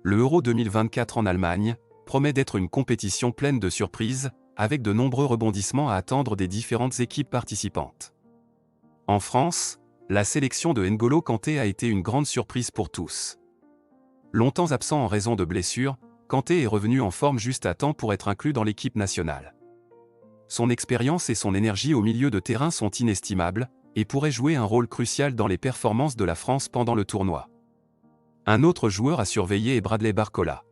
Le Euro 2024 en Allemagne promet d'être une compétition pleine de surprises, avec de nombreux rebondissements à attendre des différentes équipes participantes. En France, la sélection de N'Golo Kanté a été une grande surprise pour tous. Longtemps absent en raison de blessures, Kanté est revenu en forme juste à temps pour être inclus dans l'équipe nationale. Son expérience et son énergie au milieu de terrain sont inestimables, et pourraient jouer un rôle crucial dans les performances de la France pendant le tournoi. Un autre joueur à surveiller est Bradley Barcola.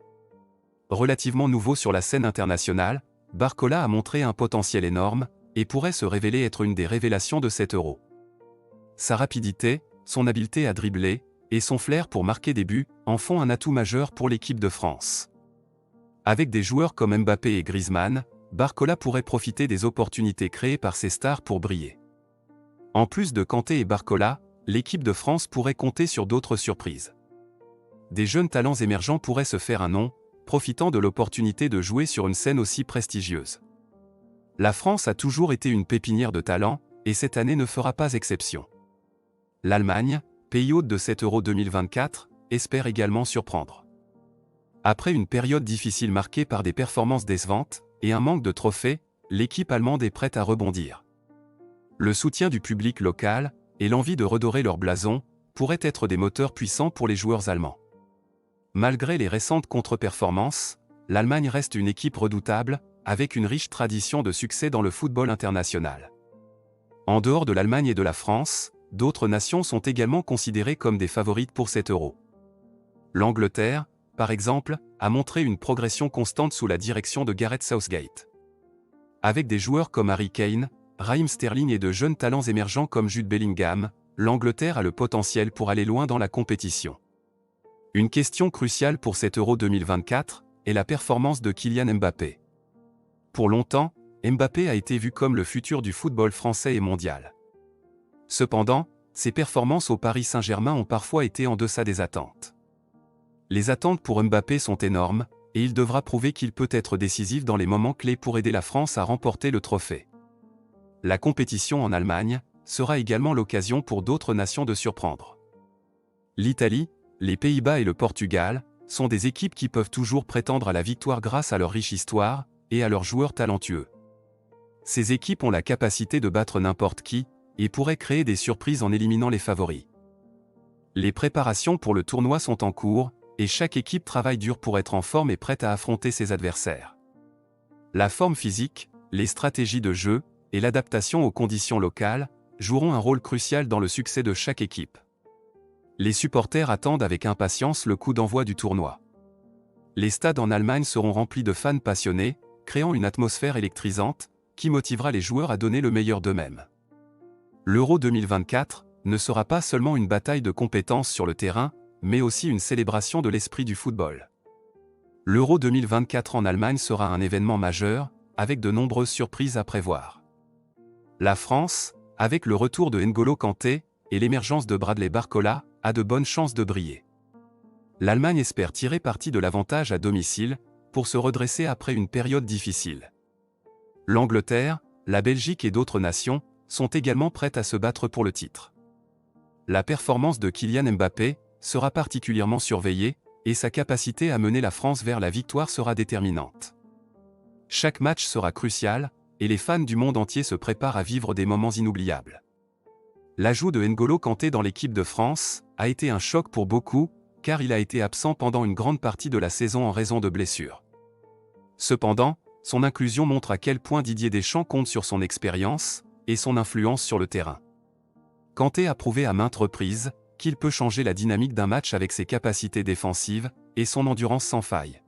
Relativement nouveau sur la scène internationale, Barcola a montré un potentiel énorme, et pourrait se révéler être une des révélations de cet Euro. Sa rapidité, son habileté à dribbler, et son flair pour marquer des buts en font un atout majeur pour l'équipe de France. Avec des joueurs comme Mbappé et Griezmann, Barcola pourrait profiter des opportunités créées par ces stars pour briller. En plus de Kanté et Barcola, l'équipe de France pourrait compter sur d'autres surprises. Des jeunes talents émergents pourraient se faire un nom, profitant de l'opportunité de jouer sur une scène aussi prestigieuse. La France a toujours été une pépinière de talents, et cette année ne fera pas exception. L'Allemagne, pays hôte de cet Euro 2024, espère également surprendre. Après une période difficile marquée par des performances décevantes et un manque de trophées, l'équipe allemande est prête à rebondir. Le soutien du public local et l'envie de redorer leur blason pourraient être des moteurs puissants pour les joueurs allemands. Malgré les récentes contre-performances, l'Allemagne reste une équipe redoutable, avec une riche tradition de succès dans le football international. En dehors de l'Allemagne et de la France, d'autres nations sont également considérées comme des favorites pour cet Euro. L'Angleterre, par exemple, a montré une progression constante sous la direction de Gareth Southgate. Avec des joueurs comme Harry Kane, Raheem Sterling et de jeunes talents émergents comme Jude Bellingham, l'Angleterre a le potentiel pour aller loin dans la compétition. Une question cruciale pour cet Euro 2024 est la performance de Kylian Mbappé. Pour longtemps, Mbappé a été vu comme le futur du football français et mondial. Cependant, ses performances au Paris Saint-Germain ont parfois été en deçà des attentes. Les attentes pour Mbappé sont énormes, et il devra prouver qu'il peut être décisif dans les moments clés pour aider la France à remporter le trophée. La compétition en Allemagne sera également l'occasion pour d'autres nations de surprendre. L'Italie, les Pays-Bas et le Portugal sont des équipes qui peuvent toujours prétendre à la victoire grâce à leur riche histoire et à leurs joueurs talentueux. Ces équipes ont la capacité de battre n'importe qui et pourraient créer des surprises en éliminant les favoris. Les préparations pour le tournoi sont en cours et chaque équipe travaille dur pour être en forme et prête à affronter ses adversaires. La forme physique, les stratégies de jeu et l'adaptation aux conditions locales joueront un rôle crucial dans le succès de chaque équipe. Les supporters attendent avec impatience le coup d'envoi du tournoi. Les stades en Allemagne seront remplis de fans passionnés, créant une atmosphère électrisante, qui motivera les joueurs à donner le meilleur d'eux-mêmes. L'Euro 2024 ne sera pas seulement une bataille de compétences sur le terrain, mais aussi une célébration de l'esprit du football. L'Euro 2024 en Allemagne sera un événement majeur, avec de nombreuses surprises à prévoir. La France, avec le retour de N'Golo Kanté et l'émergence de Bradley Barcola, a de bonnes chances de briller. L'Allemagne espère tirer parti de l'avantage à domicile, pour se redresser après une période difficile. L'Angleterre, la Belgique et d'autres nations sont également prêtes à se battre pour le titre. La performance de Kylian Mbappé sera particulièrement surveillée, et sa capacité à mener la France vers la victoire sera déterminante. Chaque match sera crucial, et les fans du monde entier se préparent à vivre des moments inoubliables. L'ajout de N'Golo Kanté dans l'équipe de France a été un choc pour beaucoup, car il a été absent pendant une grande partie de la saison en raison de blessures. Cependant, son inclusion montre à quel point Didier Deschamps compte sur son expérience et son influence sur le terrain. Kanté a prouvé à maintes reprises qu'il peut changer la dynamique d'un match avec ses capacités défensives et son endurance sans faille.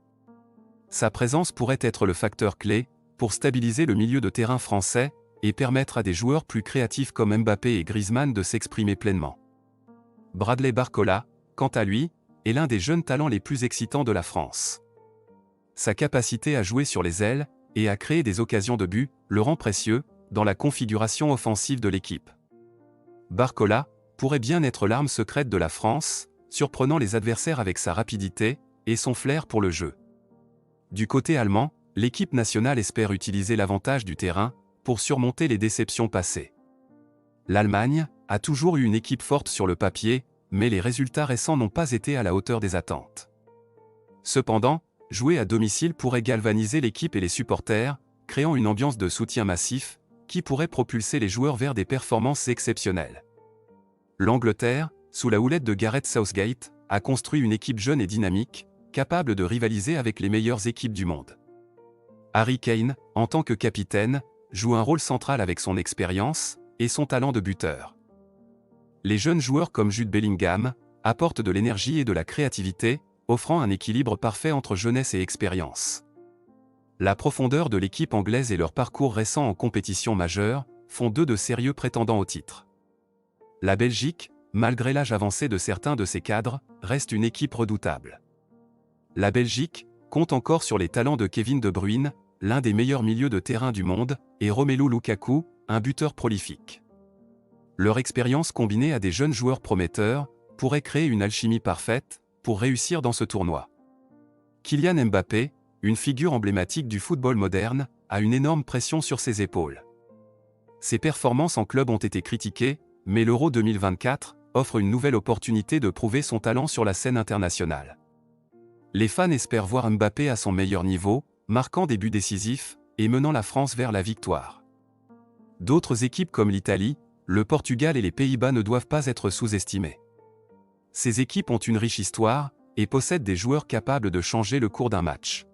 Sa présence pourrait être le facteur clé pour stabiliser le milieu de terrain français et permettre à des joueurs plus créatifs comme Mbappé et Griezmann de s'exprimer pleinement. Bradley Barcola, quant à lui, est l'un des jeunes talents les plus excitants de la France. Sa capacité à jouer sur les ailes et à créer des occasions de but le rend précieux dans la configuration offensive de l'équipe. Barcola pourrait bien être l'arme secrète de la France, surprenant les adversaires avec sa rapidité et son flair pour le jeu. Du côté allemand, l'équipe nationale espère utiliser l'avantage du terrain pour surmonter les déceptions passées. L'Allemagne a toujours eu une équipe forte sur le papier, mais les résultats récents n'ont pas été à la hauteur des attentes. Cependant, jouer à domicile pourrait galvaniser l'équipe et les supporters, créant une ambiance de soutien massif, qui pourrait propulser les joueurs vers des performances exceptionnelles. L'Angleterre, sous la houlette de Gareth Southgate, a construit une équipe jeune et dynamique, capable de rivaliser avec les meilleures équipes du monde. Harry Kane, en tant que capitaine, joue un rôle central avec son expérience et son talent de buteur. Les jeunes joueurs comme Jude Bellingham apportent de l'énergie et de la créativité, offrant un équilibre parfait entre jeunesse et expérience. La profondeur de l'équipe anglaise et leur parcours récent en compétition majeure font d'eux de sérieux prétendants au titre. La Belgique, malgré l'âge avancé de certains de ses cadres, reste une équipe redoutable. La Belgique compte encore sur les talents de Kevin De Bruyne, l'un des meilleurs milieux de terrain du monde, et Romelu Lukaku, un buteur prolifique. Leur expérience combinée à des jeunes joueurs prometteurs pourrait créer une alchimie parfaite pour réussir dans ce tournoi. Kylian Mbappé, une figure emblématique du football moderne, a une énorme pression sur ses épaules. Ses performances en club ont été critiquées, mais l'Euro 2024 offre une nouvelle opportunité de prouver son talent sur la scène internationale. Les fans espèrent voir Mbappé à son meilleur niveau, marquant des buts décisifs et menant la France vers la victoire. D'autres équipes comme l'Italie, le Portugal et les Pays-Bas ne doivent pas être sous-estimées. Ces équipes ont une riche histoire et possèdent des joueurs capables de changer le cours d'un match.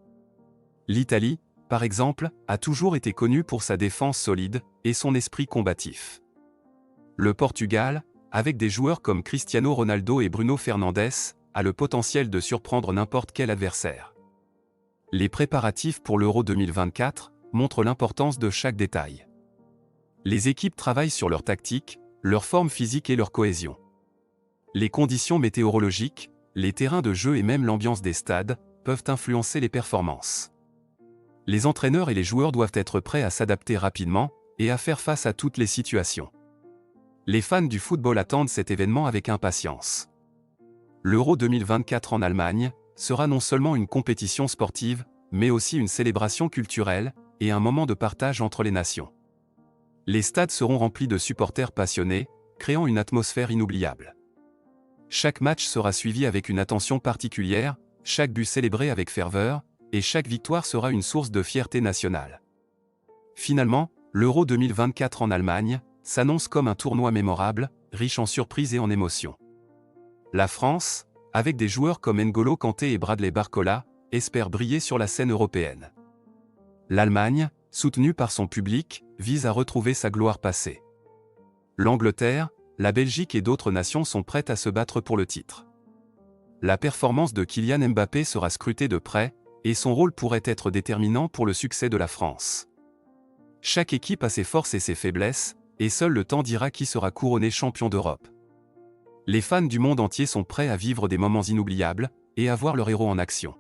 L'Italie, par exemple, a toujours été connue pour sa défense solide et son esprit combatif. Le Portugal, avec des joueurs comme Cristiano Ronaldo et Bruno Fernandes, a le potentiel de surprendre n'importe quel adversaire. Les préparatifs pour l'Euro 2024 montrent l'importance de chaque détail. Les équipes travaillent sur leur tactique, leur forme physique et leur cohésion. Les conditions météorologiques, les terrains de jeu et même l'ambiance des stades peuvent influencer les performances. Les entraîneurs et les joueurs doivent être prêts à s'adapter rapidement et à faire face à toutes les situations. Les fans du football attendent cet événement avec impatience. L'Euro 2024 en Allemagne sera non seulement une compétition sportive, mais aussi une célébration culturelle et un moment de partage entre les nations. Les stades seront remplis de supporters passionnés, créant une atmosphère inoubliable. Chaque match sera suivi avec une attention particulière, chaque but célébré avec ferveur, et chaque victoire sera une source de fierté nationale. Finalement, l'Euro 2024 en Allemagne s'annonce comme un tournoi mémorable, riche en surprises et en émotions. La France, avec des joueurs comme N'Golo Kanté et Bradley Barcola, espère briller sur la scène européenne. L'Allemagne, soutenue par son public, vise à retrouver sa gloire passée. L'Angleterre, la Belgique et d'autres nations sont prêtes à se battre pour le titre. La performance de Kylian Mbappé sera scrutée de près, et son rôle pourrait être déterminant pour le succès de la France. Chaque équipe a ses forces et ses faiblesses, et seul le temps dira qui sera couronné champion d'Europe. Les fans du monde entier sont prêts à vivre des moments inoubliables, et à voir leur héros en action.